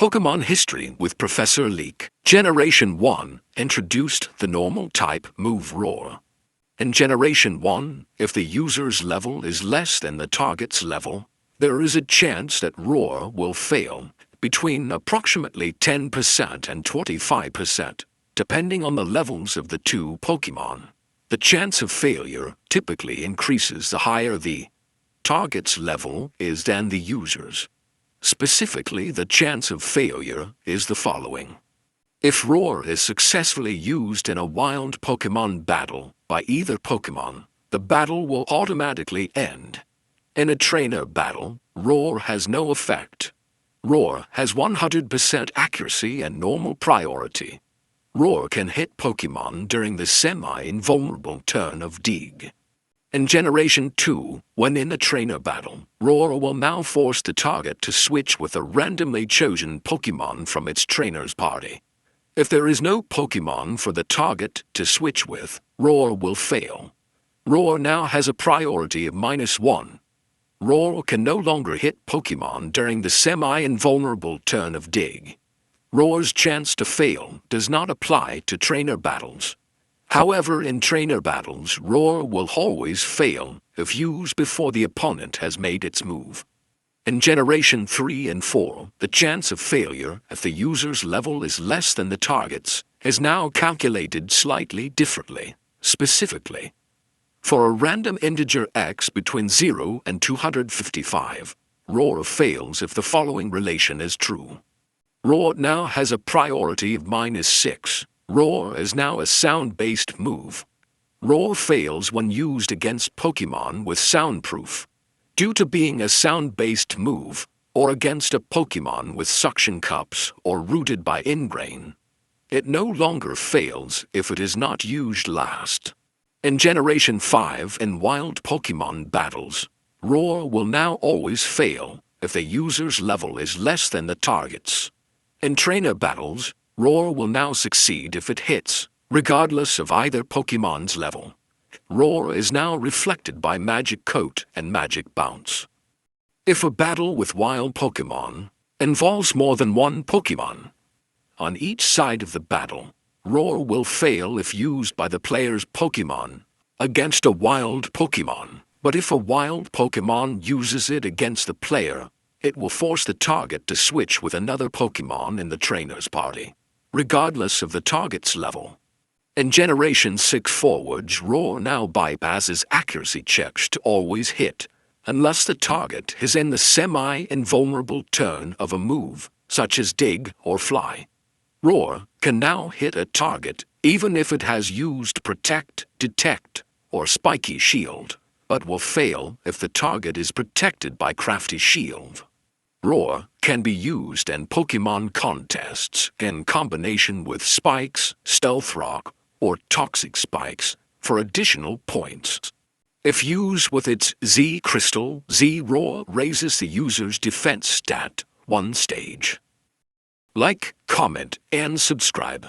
Pokemon History with Professor Leek. Generation 1 introduced the normal type move Roar. In Generation 1, if the user's level is less than the target's level, there is a chance that Roar will fail, between approximately 10% and 25%, depending on the levels of the two Pokemon. The chance of failure typically increases the higher the target's level is than the user's. Specifically, the chance of failure is the following. If Roar is successfully used in a wild Pokemon battle by either Pokemon, the battle will automatically end. In a trainer battle, Roar has no effect. Roar has 100% accuracy and normal priority. Roar can hit Pokemon during the semi-invulnerable turn of Dig. In Generation 2, when in a trainer battle, Roar will now force the target to switch with a randomly chosen Pokemon from its trainer's party. If there is no Pokemon for the target to switch with, Roar will fail. Roar now has a priority of -1. Roar can no longer hit Pokemon during the semi-invulnerable turn of Dig. Roar's chance to fail does not apply to trainer battles. However, in trainer battles, Roar will always fail if used before the opponent has made its move. In Generation 3 and 4, the chance of failure if the user's level is less than the target's is now calculated slightly differently. Specifically, for a random integer x between 0 and 255, Roar fails if the following relation is true. Roar now has a priority of -6. Roar is now a sound-based move. Roar fails when used against Pokemon with soundproof, due to being a sound-based move, or against a Pokemon with suction cups or rooted by ingrain. It no longer fails if it is not used last. In Generation 5 in wild Pokemon battles, Roar will now always fail if the user's level is less than the target's. In trainer battles, Roar will now succeed if it hits, regardless of either Pokemon's level. Roar is now reflected by Magic Coat and Magic Bounce. If a battle with wild Pokemon involves more than one Pokemon, on each side of the battle, Roar will fail if used by the player's Pokemon against a wild Pokemon. But if a wild Pokemon uses it against the player, it will force the target to switch with another Pokemon in the trainer's party, regardless of the target's level. In Generation 6 forwards, Roar now bypasses accuracy checks to always hit, unless the target is in the semi-invulnerable turn of a move, such as Dig or Fly. Roar can now hit a target even if it has used Protect, Detect, or Spiky Shield, but will fail if the target is protected by Crafty Shield. Roar can be used in Pokemon contests in combination with Spikes, Stealth Rock, or Toxic Spikes for additional points. If used with its Z Crystal, Z Roar raises the user's defense stat 1 stage. Like, comment, and subscribe.